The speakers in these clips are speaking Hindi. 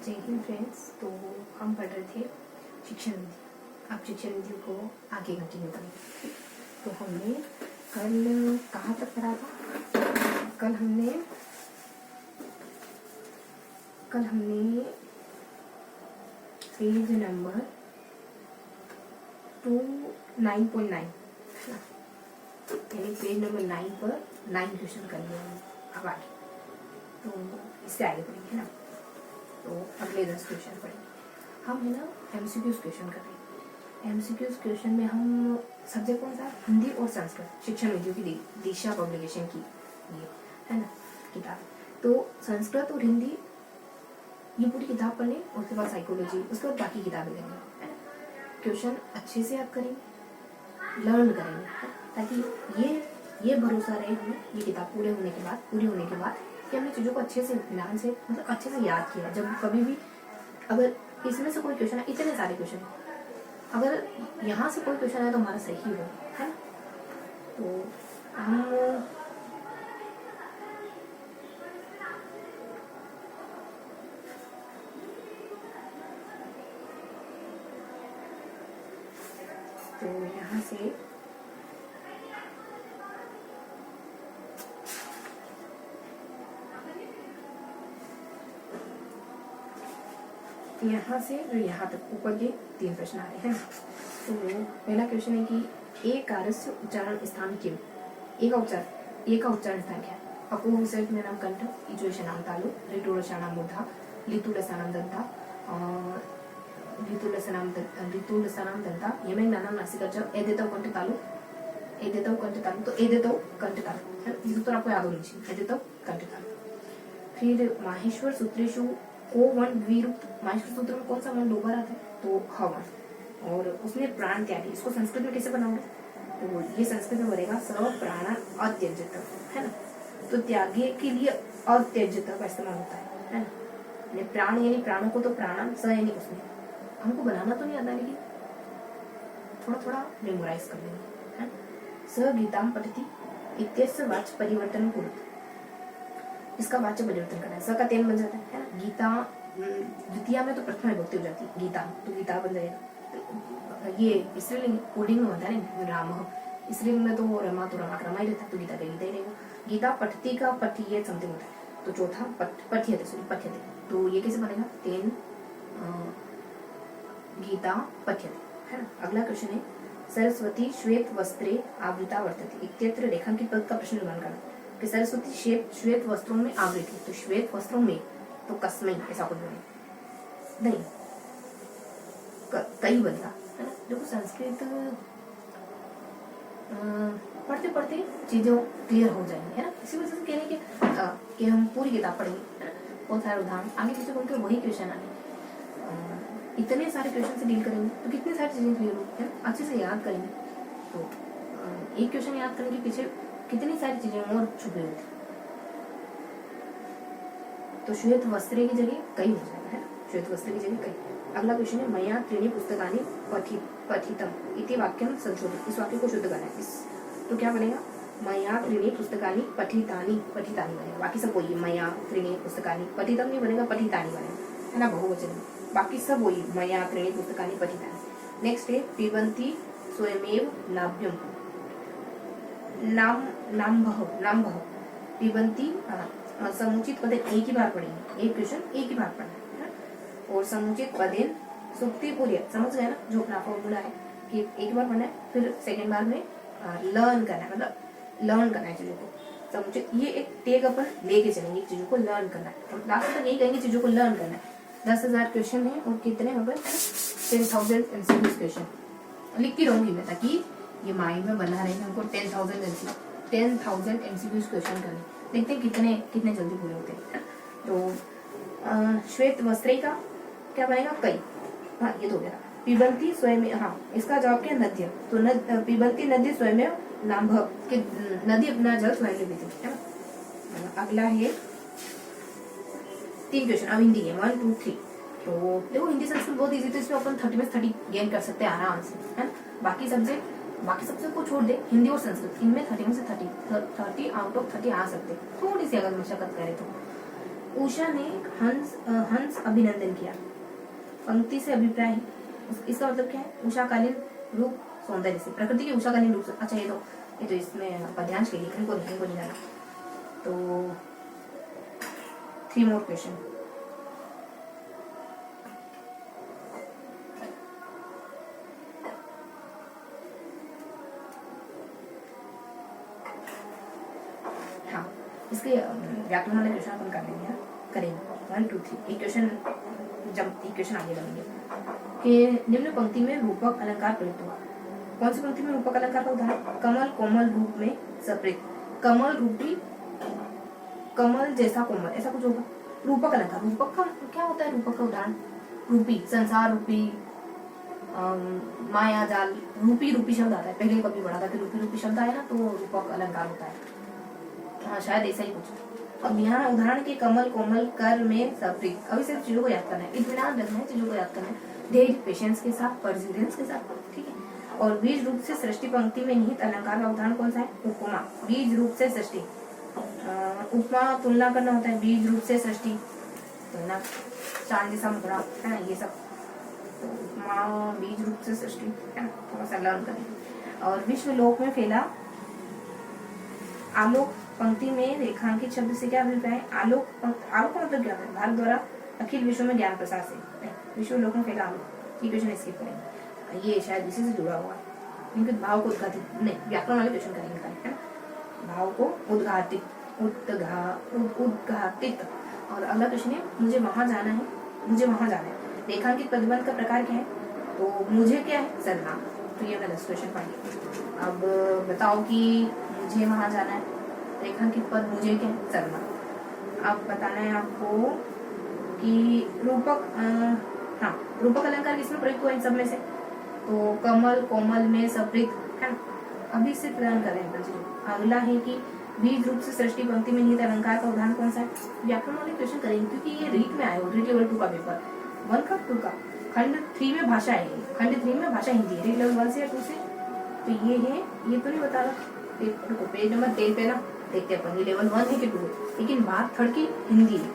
जय हिंद फ्रेंड्स। तो हम पढ़ रहे थे शिक्षण विधि। आप शिक्षण विधि को आगे कंटिन्यू करेंगे। तो हमने कल कहाँ तक पढ़ा था? कल हमने पेज नंबर 9.9 यानी पेज नंबर 9 पर 9 क्वेश्चन कर लिए हमने। अब आगे तो इससे आगे पढ़ेंगे ना। तो अगले 10 क्वेश्चन पढ़ेंगे हम, है ना। एमसीक्यूज क्वेश्चन करेंगे। एमसीक्यूज क्वेश्चन में हम सब्जेक्ट कौन सा? हिंदी और संस्कृत। शिक्षण विधियों की दिशा पब्लिकेशन की ये है ना किताब। तो संस्कृत और हिंदी ये पूरी किताब पढ़ने, उसके बाद साइकोलॉजी, उसके बाद बाकी किताबें लेंगे, है ना। क्वेश्चन अच्छे से आप करेंगे, लर्न करेंगे, ताकि ये भरोसा रहे हमें ये किताब पूरी होने के बाद कि हमने चीज़ों को अच्छे से ध्यान से मतलब अच्छे से याद किया। जब कभी भी अगर इसमें से कोई क्वेश्चन है, इतने सारे क्वेश्चन अगर यहाँ से कोई क्वेश्चन है तो हमारा सही हो, है ना। तो हम यहाँ से यहाँ तक ऊपर के 3 प्रश्न आ रहे हैं। तो पहला क्वेश्चन है कि ए कारस्य उच्चारण स्थान किम। ए का उच्चारण स्थान क्या है? अपूर्व विसर्जनम कंठ, इजोषणाम तालु, ऋतुरसानाम मूर्धा, लितुलसानाम दंता, लितुलसानाम दंता, यमेनानाम नासिका च, एदेतौ कंठ तालु। तो एदेतौ कंठ तालु है। ये सूत्र आपको याद होनी चाहिए। एदेतौ कंठ तालु। फिर माहेश्वर सूत्रेषु को वन द्विरूप। माहेश्वर सूत्र में कौन सा वन 2 बार आता है? तो हवन। और उसने प्राण त्यागी। इसको संस्कृत में कैसे बनाओगे? तो ये संस्कृत में बनेगा स प्राण अत्यज्यत, है ना। तो त्यागे के लिए अत्यज्यत का इस्तेमाल होता है ना। प्राण यानी प्राणों को, तो प्राणम, स यानी उसने। हमको बनाना तो नहीं आता, लेकिन थोड़ा मेमोराइज कर लेंगे, है। स गीताम पठति इत्यस्य वाच्य परिवर्तन कुरुत। इसका वाच्य परिवर्तन करना है। स का तेन बन जाता है ना। गीता द्वितीय में तो प्रथमा विभक्ति हो जाती है, गीता, तो गीता बन जाएगा। तो ये स्त्रीलिंग कोडिंग में होता है ना, राम। स्त्रीलिंग में तो रमा ही रहता है, तो गीता का गीता ही रहेगा। गीता पठती का पठ ये समथिंग होता है। तो चौथा पठ्यते। तो ये कैसे बनेगा? तेन गीता पठ्यते, है ना। अगला क्वेश्चन है सरस्वती श्वेत वस्त्रे आवृता वर्तते इत्यत्र रेखांकित पद का प्रश्न निर्माण करना। कि सरस्वती श्वेत वस्त्रों में आवृत है। तो श्वेत वस्त्रों में तो कस्मै ऐसा कुछ बने नहीं, कई बनेगा, है ना। देखो संस्कृत पढ़ते पढ़ते चीजें क्लियर हो जाएंगी, है ना। इसी वजह से कह रहे हैं कि हम पूरी किताब पढ़ेंगे, है ना। बहुत सारे उदाहरण आगे पीछे बोल के वही क्वेश्चन आने, इतने सारे क्वेश्चन से डील करेंगे तो कितनी सारी चीजें क्लियर होगी, है ना। अच्छे से याद करेंगे तो एक क्वेश्चन याद करने के पीछे कितनी सारी चीजें और छुपी होती। तो श्वेत वस्त्रे की जगह कई हो जाएगा, है ना। श्वेत वस्त्र की जगह कई। अगला क्वेश्चन है मया त्रीणि पुस्तकानि पठितम इति वाक्यम संशोधित। इस वाक्य को शुद्ध करना है। तो क्या बनेगा? मया त्रीणि पुस्तकानि पठितानि बनेगा। बाकी सब वही, मया त्रीणि पुस्तकानि, पठितम नहीं बनेगा, पठितानि बनेगा, है ना, बहुवचन में। बाकी सब वही, मया त्रीणि पुस्तकानि पठितानि। नेक्स्ट है पिबन्ति स्वयमेव नाभ्यम नाम्भः पिबन्ति। समुचित पदेन एक ही बार पढ़ेंगे, एक क्वेश्चन एक ही बार पढ़ना है। और समुचित पदेन सुक्ति पूर्य, समझ गए ना, जो अपना फॉर्मूला है कि एक बार पढ़ना है, फिर सेकेंड बार में लर्न करना है, मतलब लर्न करना है चीजों को। समुचित ये एक टेक अपन लेके चलेंगे, चीजों को लर्न करना है। लास्ट तक यही कहेंगे, चीजों को लर्न करना है। 10,000 क्वेश्चन है और कितने हो गए? 10,000 एमसीक्यूज क्वेश्चन लिखती रहूंगी मैं, ताकि ये माइंड में बना रहे। हमको 10,000 एमसीक्यूज क्वेश्चन करने, देखते हैं कितने जल्दी पूरे होते हैं। तो श्वेत वस्त्रे का क्या बनेगा? कई। हाँ, ये तो हो गया। पिबन्ति स्वयं, हाँ, इसका जवाब क्या? नद्य। तो पिबन्ति नद्य स्वयं नाम्भ, कि नदी अपना जल स्वयं लेती है ना। अगला है 3 क्वेश्चन। अब हिंदी है 1 2 3। तो देखो हिंदी संस्कृत बहुत इजी, तो इसमें अपन 30 में 30 गेन कर सकते हैं आराम से, है ना। बाकी सब्जेक्ट को छोड़ दे, हिंदी और संस्कृत, इनमें 30 में से 30 आउट ऑफ 30 आ सकते हैं, थोड़ी सी अगर मशक्कत करें तो। उषा ने हंस अभिनंदन किया। पंक्ति से अभिप्राय है, इसका मतलब क्या है? उषाकालीन रूप सौंदर्य से, प्रकृति के उषाकालीन रूप से। अच्छा ये तो इसमें पद्यांश के लेखन को नहीं जाना। तो 3 more क्वेश्चन। हाँ, इसके व्याकरण वाले क्वेश्चन अपन कर लेंगे, करेंगे 1 2 3। एक क्वेश्चन आगे बढ़ेंगे कि निम्न पंक्ति में रूपक अलंकार प्रयुक्त हुआ। कौन सी पंक्ति में रूपक अलंकार का उदाहरण? कमल कोमल रूप में सप्रेत, कमल रूपी, कमल जैसा कोमल, ऐसा कुछ होगा। रूपक अलंकार, रूपक का क्या होता है? रूपक का उदाहरण रूपी, संसार रूपी, माया जाल, रूपी शब्द आता है। पहले कभी पढ़ा था कि रूपी शब्द आया ना तो रूपक अलंकार होता है। हाँ शायद ऐसा ही कुछ। अब यहाँ उदाहरण के कमल कोमल कर में सप्रेत, अभी सिर्फ चीजों को याद करना है, इत्मीनान रखना है, चीजों को याद करना है, धैर्य पेशेंस के साथ, परसिवरेंस के साथ, ठीक है। और बीज रूप से सृष्टि पंक्ति में निहित अलंकार का उदाहरण कौन सा है? उपमा। बीज रूप से सृष्टि, उपमा तुलना करना होता है, बीज रूप से सृष्टि तुलना, चांद जैसा मुद्रा है ना, ये सब। तो उपमा बीज रूप से सृष्टि है ना, थोड़ा सा लर्न करें। और विश्व लोक में फैला आलोक पंक्ति में रेखांकित शब्द से क्या अभिप्राय है? आलोक का मतलब क्या है? भारत द्वारा अखिल विश्व में ज्ञान प्रसार से, विश्व लोक में फैला आलोक। ये क्वेश्चन स्किप करेंगे, ये शायद इसी से जुड़ा हुआ है, क्योंकि भाव को उद्घाटित नहीं, व्याकरण वाले क्वेश्चन करेंगे है ना। भाव को उद्घाटित, उद्घाटित। और अगला क्वेश्चन है मुझे वहां जाना है, मुझे वहां जाना है। रेखांकित पदबंध का प्रकार क्या है? तो मुझे क्या है? सर्वनाम। तो ये वाला क्वेश्चन पढ़िए। अब बताओ कि मुझे वहां जाना है, रेखांकित पद मुझे क्या है? सर्वनाम। अब बताना है आपको कि रूपक, हाँ रूपक अलंकार किसमें प्रयुक्त हुआ इन सब में से? तो कमल कोमल में सप्रेत है ना। अभी सिर्फ लर्न कर रहे हैं। अगला है कि बीज रूप से सृष्टि पंक्ति में निहित अलंकार का उदाहरण कौन सा है? व्याकरण वाले क्वेश्चन करेंगे, क्योंकि ये रीट में आया हो, रीट लेवल 2 का पेपर, 1 का 2 का, खंड 3 में भाषा है, खंड 3 में भाषा हिंदी है, रीट लेवल 1 से या 2 से। तो ये है, ये तो नहीं बता रहा, पेज नंबर 10 पे ना देखते अपन, ये लेवल 1 है कि 2 है, लेकिन बात थर्ड की हिंदी है,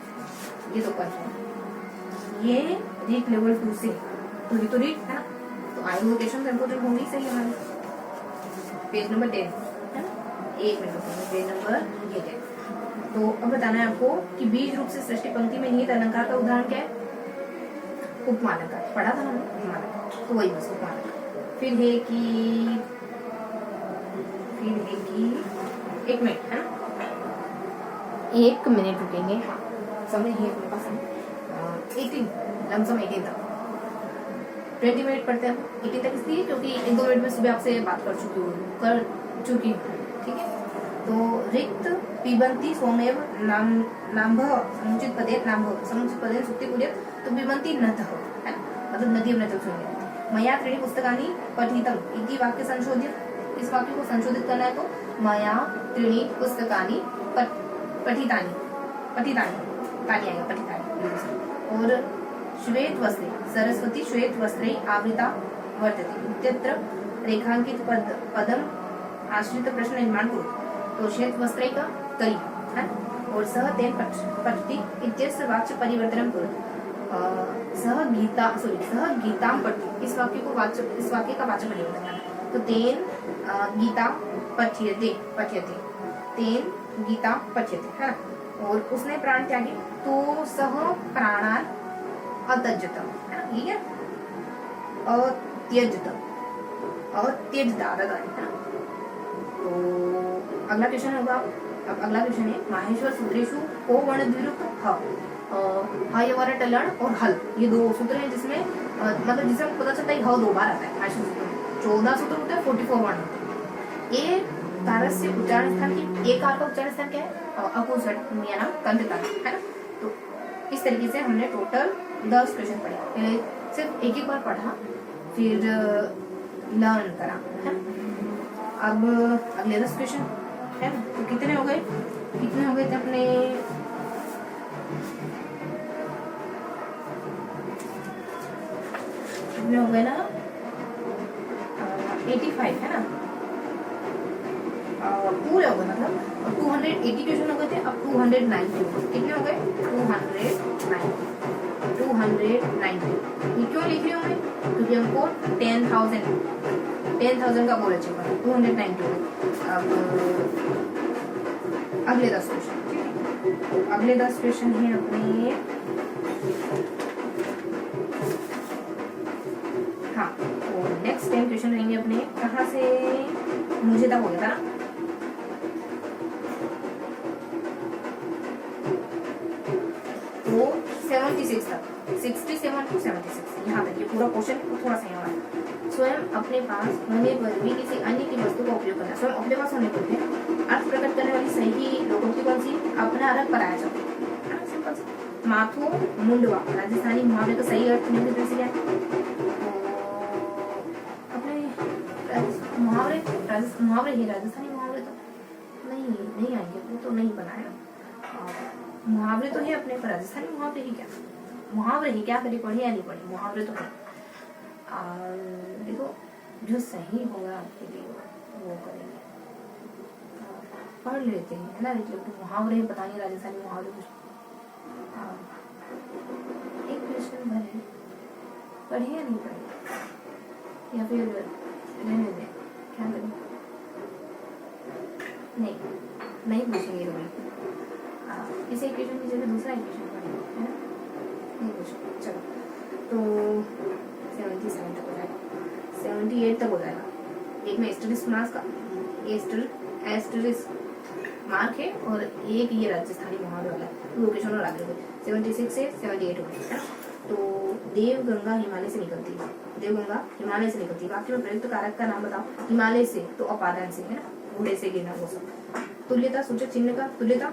ये तो कंफर्म। ये रीट लेवल 2 से, तो ये तो रीट है ना, तो आए हुए क्वेश्चन इम्पोर्टेंट होंगे सही हमारे। पेज नंबर 10 है ना, 1 मिनट पेज नंबर ये 10। तो अब बताना है आपको कि बीज रूप से सृष्टि पंक्ति में निहित अलंकार का उदाहरण क्या है? उपमा अलंकार, पढ़ा था हमने उपमा अलंकार, तो वही बस उपमा अलंकार। फिर है कि 1 मिनट है ना, 1 मिनट रुकेंगे, हाँ समय है अपने पास, 18 लमसम 18 तक, 20 मिनट पढ़ते हैं 18 तक, इसलिए क्योंकि 1-2 मिनट में सुबह आपसे बात कर चुकी हूँ, ठीक है। तो रिक्त पिबंती सोमेव नाम्भ समुचित पदेन नाम्भ समुचित पदेन सुक्ति कुर्यात्, तो पिबंती नतः है मतलब नदी अपने तक सुनेंगे। मया त्रीणि पुस्तकानि पठितम् इति वाक्य संशोधित, इस वाक्य को संशोधित करना है तो मया त्रीणि पुस्तकानि पठितानि तानि आएगा पठितानि। और श्वेत वस्त्रे सरस्वती श्वेत वस्त्रे आवृता वर्तते इत्यत्र रेखांकित पदम आश्रित प्रश्न निर्माण करो। तो श्वेत वस्त्रे का कई है और सह तेन पठति इत्यस्य वाच्य परिवर्तनम करो। सह गीताम पठति, इस वाक्य का वाच्य परिवर्तन करना। तो तेन गीता पठ्यते, तेन गीता पठ्यते है ना। और उसने प्राण त्यागे तो सह प्राणान अत्यजत है ना, ये अत्यजता है ना। तो अगला क्वेश्चन होगा, अब अगला क्वेश्चन है माहेश्वर सूत्रेषु को वर्ण द्विरूप ह ये वर्ण टलण और हल, ये 2 सूत्र हैं जिसमें मतलब जिससे हमको पता चलता है ह 2 बार आता है माहेश्वर सूत्र में। 14 सूत्र होते हैं, 44 वर्ण होते हैं। ये कारस्य उच्चारण स्थान की, एक कार का उच्चारण स्थान क्या है? अकुशट यानी कंठता है ना। तो इस तरीके से हमने टोटल 10 क्वेश्चन पढ़े, सिर्फ एक बार पढ़ा फिर लर्न करा है। अब अगले 10 क्वेश्चन है, तो कितने हो गए थे अपने? कितने हो गए ना? 85 है ना, पूरे हो गए मतलब 280 क्वेश्चन हो गए थे, अब 290 कितने हो गए? 290। ये क्यों लिख रही हूँ मैं? क्योंकि हमको 10,000 का गोल अचीव करना। 290 हो गए। अब अगले 10 क्वेश्चन, अगले 10 क्वेश्चन है अपने, हाँ तो नेक्स्ट 10 क्वेश्चन रहेंगे अपने, कहाँ से मुझे तक हो गया था ना, तो 76 तक, 67 to 76 यहाँ तक ये पूरा क्वेश्चन थोड़ा सा यहाँ है। स्वयं अपने पास होने पर भी किसी अन्य की वस्तु का उपयोग करना। स्वयं अपने पास होने पर भी अर्थ प्रकट करने वाली सही लोकोक्ति कौन सी? अपना अर्थ पराया शब्द, है ना, सिंपल सा। माथो मुंडवा राजस्थानी मुहावरे का सही अर्थ निम्न तरह से क्या है? अपने मुहावरे ही राजस्थानी मुहावरे तो नहीं आएंगे, वो तो नहीं बनाया। मुहावरे तो है अपने पर, राजस्थानी मुहावरे ही क्या? मुहावरे ही क्या करें, पढ़े या नहीं पढ़े, मुहावरे तो है। देखो जो सही होगा आपके लिए वो करेंगे, पढ़ लेते हैं, है ना। मतलब मुहावरे पता नहीं राजस्थानी मुहावरे कुछ, एक क्वेश्चन भरे, पढ़े या नहीं पढ़े, या फिर रहने दें, क्या करें? नहीं पूछेंगे तो इसे इक्वेशन की जगह दूसरा इक्वेशन पढ़ेंगे, है ना, नहीं पूछो। चलो तो 77 तक हो जाएगा, 78 तक हो जाएगा। एक में एस्टरिस्क मार्क्स का एस्टरिस्क मार्क है, और एक ये राजस्थानी मुहावरे वाला है, लोकेशन और आगे 76 से 78 हो गया। तो देव गंगा हिमालय से निकलती है, देवगंगा हिमालय से निकलती है। वाक्य में प्रयुक्त कारक का नाम बताओ। हिमालय से तो अपादान से, है ना, घोड़े से गिरना वो सब। तुल्यता सूचक चिन्ह का, तुल्यता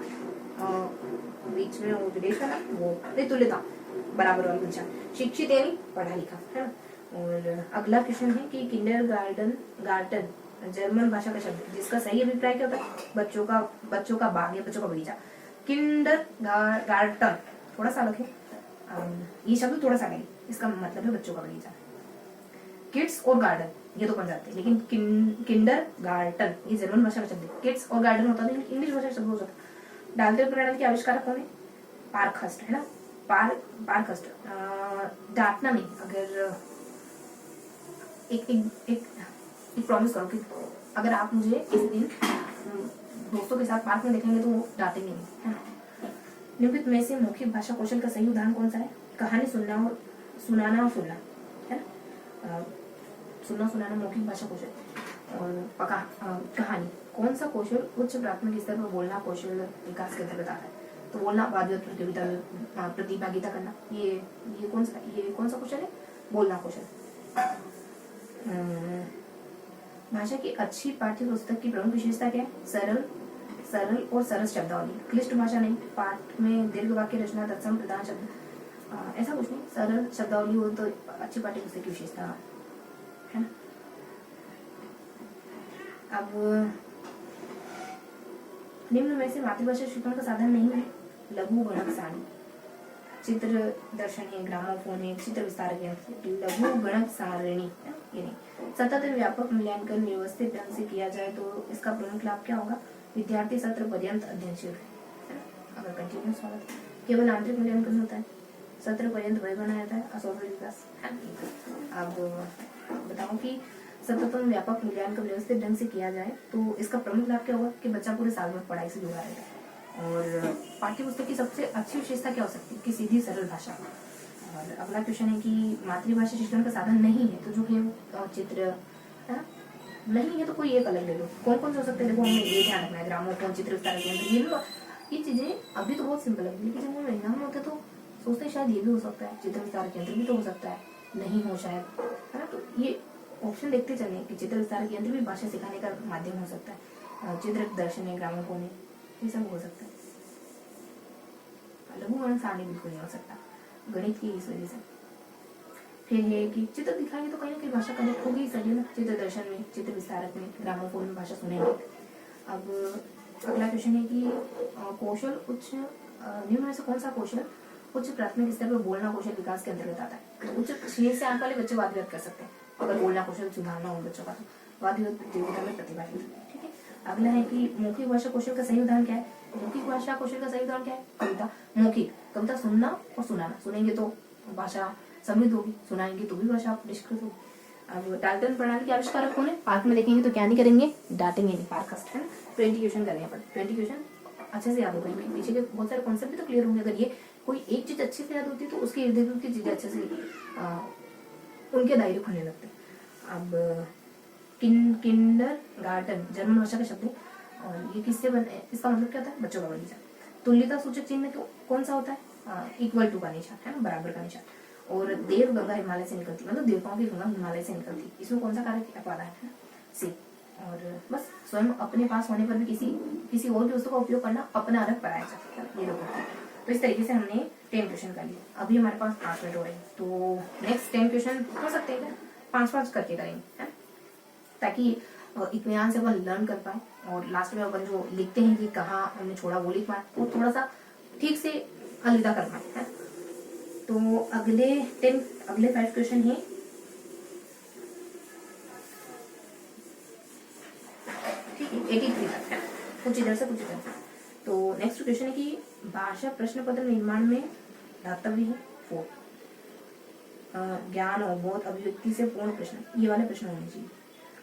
बीच में वो विदेश का ना, वो नहीं, तुल्यता बराबर वाली पहचान। शिक्षित यानी पढ़ा लिखा, है ना। और अगला क्वेश्चन है कि किंडरगार्टन जर्मन भाषा का शब्द जिसका सही अभिप्राय क्या होता है? बच्चों का बाग या बच्चों का बगीचा। किंडरगार्टन थोड़ा सा अलग है, ये शब्द थोड़ा सा नहीं, इसका मतलब है बच्चों का बगीचा। किड्स और गार्डन ये तो बन जाते हैं, लेकिन किंडरगार्टन ये जर्मन भाषा का शब्द है। किड्स और गार्डन होता है, इंग्लिश भाषा का शब्द हो जाता है। डाल्टन प्रणाली के आविष्कारक कौन है? पार्खस्ट, है ना, पार्खस्ट। डांटना नहीं, अगर एक प्रॉमिस करो कि अगर आप मुझे इस दिन दोस्तों के साथ पार्क में देखेंगे तो वो डांटेंगे नहीं, है ना। निम्नलिखित में से मौखिक भाषा कौशल का सही उदाहरण कौन सा है? कहानी सुनाना और सुनना, है ना। सुनाना मौखिक भाषा कौशल। और कहानी कौन सा कौशल उच्च प्राथमिक स्तर पर बोलना कौशल विकास के अंतर्गत आता है? तो बोलना, वाद प्रतियोगिता में प्रतिभागिता करना, ये कौन सा कौशल है? बोलना कौशल। भाषा की अच्छी पाठ्य पुस्तक की प्रमुख विशेषता क्या है? सरल और सरस शब्दावली, क्लिष्ट भाषा नहीं, पाठ में दीर्घ वाक्य रचना, तत्सम प्रधान शब्द, ऐसा कुछ नहीं, सरल शब्दावली हो तो अच्छी पाठ्य पुस्तक की विशेषता है ना। अब निम्न में से मातृभाषा शिक्षण का साधन नहीं है। लघु गणक सारणी, चित्र दर्शन है, ग्रामोफोन है, चित्र विस्तारक यंत्र। लघु गणक सारणी ये नहीं। सतत व्यापक मूल्यांकन व्यवस्थित ढंग से किया जाए तो इसका प्रमुख लाभ क्या होगा? विद्यार्थी सत्र पर्यंत अध्ययनशील है ना, अगर कंटिन्यूस होगा। केवल आंतरिक मूल्यांकन होता है, सत्र पर्यंत वह बनाया जाता है, असौफल विकास है। अब बताओ कि सतत व्यापक मूल्यांकन व्यवस्थित ढंग से किया जाए तो इसका प्रमुख लाभ क्या होगा? कि बच्चा पूरे साल भर पढ़ाई से जुड़ा रहेगा। और पाठ्य पुस्तक की सबसे अच्छी विशेषता क्या हो सकती है? कि सीधी सरल भाषा। और अगला क्वेश्चन है कि मातृभाषा शिक्षण का साधन नहीं है तो जो है चित्र, है ना, नहीं है तो कोई एक अलग ले लो। कौन से हो सकते हैं? देखो हमें ये ध्यान रखना है, ग्रामोफोन, चित्र विस्तारक यंत्र, ये चीजें अभी तो बहुत सिंपल है, लेकिन जब हम एग्जाम में होते तो सोचते हैं शायद ये भी हो सकता है, चित्र विस्तारक यंत्र भी तो हो सकता है, नहीं हो शायद, है ना। तो ये ऑप्शन देखते चले कि चित्र विस्तारक यंत्र भी भाषा सिखाने का माध्यम हो सकता है, चित्र दर्शन है, ग्रामोफोन है, ये सब हो सकता है। लघु गणक सारणी बिल्कुल नहीं हो सकता गणित की इस वजह से। फिर है कि चित्र दिखाएंगे तो कहीं ना कहीं भाषा कनेक्ट होगी सही ना, चित्र दर्शन में, चित्र विस्तारक में, ग्रामोफोन में भाषा सुनेंगे। अब अगला क्वेश्चन है कि कौशल उच्च निम्न में से कौन सा कौशल उच्च प्राथमिक स्तर पर बोलना कौशल विकास के अंतर्गत आता है? उच्च 6 से 8 वाले बच्चे वाद विवाद कर सकते हैं अगर बोलना कौशल सुधारना हो बच्चों का, तो वाद विवाद प्रतियोगिता में प्रतिभा, ठीक है। अगला है कि मौखिक भाषा कौशल का सही उदाहरण क्या है? मौखिक भाषा कौशल का सही उदाहरण क्या है? कविता। मौखिक कविता सुनना और सुनाना, सुनेंगे तो भाषा समृद्ध होगी, सुनाएंगे तो भी भाषा परिष्कृत होगी। अब डाल्टन प्रणाली के आविष्कारक कौन है? पार्क में देखेंगे तो क्या नहीं करेंगे, डांटेंगे नहीं, पार्कस्ट है। 20 क्वेश्चन करेंगे पर 20 क्वेश्चन अच्छे से याद हो गए, पीछे के बहुत सारे कॉन्सेप्ट भी तो क्लियर होंगे। अगर ये कोई एक चीज अच्छे से याद होती है तो उसके इर्द गिर्द की चीजें अच्छे से उनके दायरे खुलने लगते हैं। अब किंडर गार्टन जर्मन भाषा का शब्द है और ये किससे बने, इसका मतलब क्या होता है? बच्चों का बगीचा। तुल्यता सूचक चिन्ह कौन सा होता है? इक्वल टू का निशान है ना, बराबर का निशान। और देव गंगा हिमालय से निकलती, मतलब देवताओं की गंगा हिमालय से निकलती, इसमें कौन सा कारक अपादा है? सी। और बस स्वयं अपने पास होने पर भी किसी और की वस्तु का उपयोग करना अपना अलग पराया जाता है, ये लोग। तो इस तरीके से हमने 10 क्वेश्चन कर लिए। अभी हमारे पास 5 मिनट हो रहे हैं, तो नेक्स्ट 10 क्वेश्चन हो सकते हैं 5-5 करके करेंगे, है ताकि इत्मीनान से अपन लर्न कर पाए और लास्ट में अपन जो लिखते हैं कि कहाँ हमने छोड़ा वो लिख पाए, वो थोड़ा सा ठीक से अलविदा कर पाए, है। तो अगले 5 क्वेश्चन है ठीक है, 83 तक है, कुछ इधर से कुछ इधर से। तो नेक्स्ट क्वेश्चन है कि भाषा प्रश्न पत्र निर्माण में दातव्य है 4 ज्ञान और बोध अभिव्यक्ति से पूर्ण प्रश्न, ये वाले प्रश्न होने चाहिए।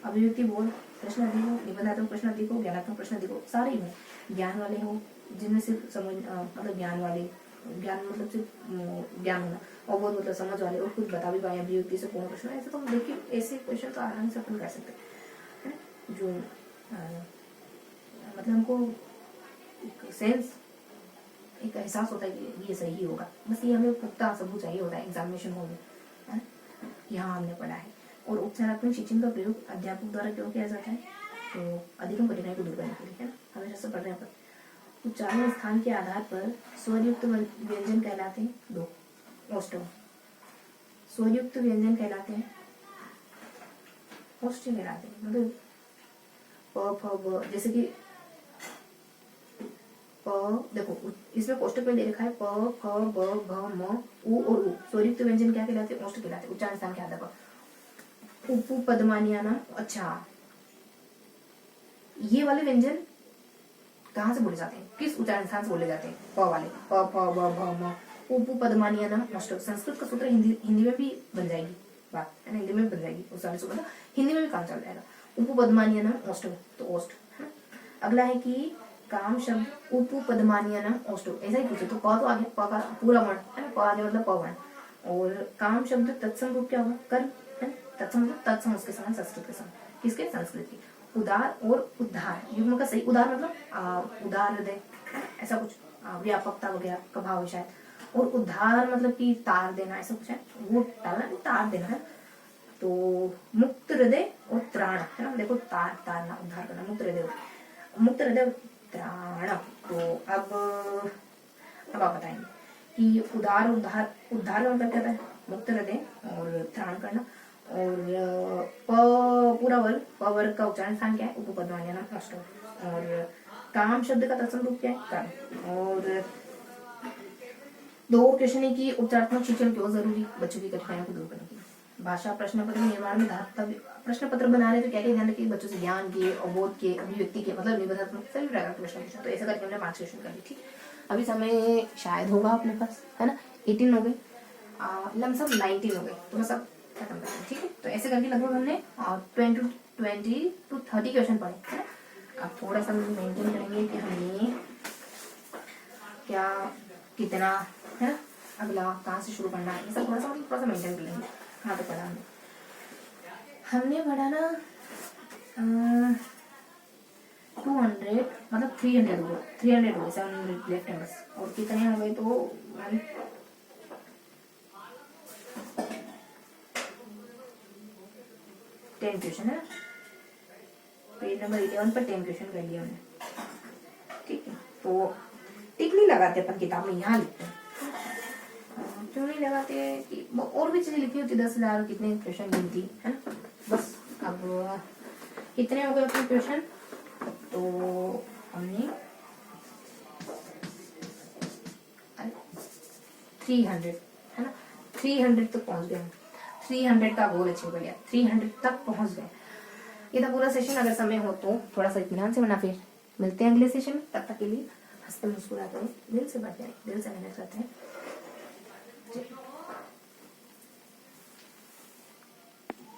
अभिव्यक्ति बोध प्रश्न अधिक हो, निबंधात्मक प्रश्न अधिक हो, ज्ञानात्मक प्रश्न अधिक हो, सारे ही हो। ज्ञान वाले हो जिनमें सिर्फ समझ मतलब ज्ञान मतलब सिर्फ ज्ञान होना, और बोध मतलब समझ वाले और कुछ बता भी पाए, अभिव्यक्ति से पूर्ण प्रश्न। ऐसे तो देखिए ऐसे क्वेश्चन तो आराम से अपन कर सकते हैं, जो मतलब हमको एक सेंस, एक एहसास होता है कि ये सही होगा, बस ये हमें पुख्ता सबूत चाहिए होता है एग्जामिनेशन हॉल में। यहाँ हमने पढ़ा है। और उपचारात्मक शिक्षण का प्रयोग अध्यापक द्वारा क्यों किया जाता है? तो अधिकतम कठिनाई को दूर करने के लिए, है ना, हमेशा से पढ़ रहे हैं। उच्चारण स्थान के आधार पर स्वरयुक्त व्यंजन कहलाते हैं 2 ओष्ठ्य। स्वरयुक्त व्यंजन कहलाते हैं ओष्ठ्य कहलाते हैं, मतलब प फ ब, जैसे कि देखो इसमें कोष्टक में दे रखा है प फ ब भ म उ और उ। स्वरयुक्त व्यंजन क्या कहलाते हैं? ओष्ठ्य कहलाते हैं, उच्चारण स्थान के आधार पर। उपु पद्मानियाना, अच्छा ये वाले व्यंजन कहाँ से बोले जाते हैं, किस उच्चारण स्थान से बोले जाते हैं? प वाले, प फ ब भ म उपु पद्मानियाना ओष्ठ्य। संस्कृत का सूत्र हिंदी में भी बन जाएगी बात, है ना, हिंदी में भी बन जाएगी उस वाले सूत्र, हिंदी में भी काम चल जाएगा। उपु पद्मानियाना ओष्ठ्य, तो ओष्ठ, है ना। अगला है कि काम शब्द उपु पद्मानियाना ओष्ठ्य, ऐसा ही पूछे तो क तो आगे, प का पूरा वर्ण, है ना, प आगे मतलब प वर्ण। और काम शब्द तत्सम रूप क्या होगा? कर्म, है, तत्सम तत्सम उसके समान, संस्कृत के समान, किसके? संस्कृत की। उदार और उद्धार युग्म का सही, उदार मतलब उदार हृदय, ऐसा कुछ, व्यापकता वगैरह का भाव है शायद। और उद्धार मतलब कि तार देना, ऐसा कुछ है, वो डालना नहीं, तार देना है। तो मुक्त हृदय और त्राण, है ना, देखो तारना, उद्धार करना, मुक्त हृदय त्राण। तो अब आप बताएंगे कि उद्धार का मतलब क्या है? मुक्त हृदय और त्राण करना। और पूरा वर्ग, प वर्ग का उच्चारण स्थान क्या है? उपपद्मानियाना ओष्ठ्य। और काम शब्द का तत्सम रूप क्या है? कर्म। और 2 क्वेश्चन है कि उपचारात्मक शिक्षण क्यों जरूरी? बच्चों की कठिनाइयों को दूर करने के लिए। भाषा प्रश्न पत्र निर्माण में धातव्य, प्रश्न पत्र बना रहे तो क्या क्या ध्यान रखिए? बच्चों से ज्ञान के, अवबोध के, अभिव्यक्ति के, मतलब निबंधात्मक सभी प्रकार के प्रश्न पूछा। तो ऐसा करके हमने 5 क्वेश्चन कर लिए, ठीक। अभी समय शायद होगा अपने पास, है ना, 18 हो गए, लमसम 19 हो गए, तो मैं सब खत्म करते हैं, ठीक है। तो ऐसे करके लगभग हमने 20 to 30 क्वेश्चन पढ़े, है ना। अब थोड़ा सा मेंटेन करेंगे कि हमने क्या कितना, है ना, अगला कहाँ से शुरू करना है, ये सब थोड़ा सा मेंटेन कर लेंगे। हाँ, तो पढ़ा हमने पढ़ा ना 200 मतलब 300 हो गए, 700 लेफ्ट हैंडर्स। और कितने हो गए? तो 10 क्वेश्चन है, पेज नंबर 11 पर 10 क्वेश्चन कर लिया हमने, ठीक है। तो टिक नहीं लगाते अपन किताब में, यहाँ लिखते हैं। क्यों नहीं लगाते कि और भी चीजें लिखी होती, 10,000 कितने क्वेश्चन गिनती, है ना। बस अब कितने हो गए अपने क्वेश्चन? तो हमने 300, है ना, 300 तक पहुंच गए। 300 का गोल अचीव कर लिया, 300 तक पहुंच गए। ये था पूरा सेशन। अगर समय हो तो थोड़ा सा इत्मीनान से, वरना फिर मिलते हैं अगले सेशन में। तब तक के लिए हंसते मुस्कुराते हैं, दिल से बढ़ते हैं, दिल से मेहनत करते हैं।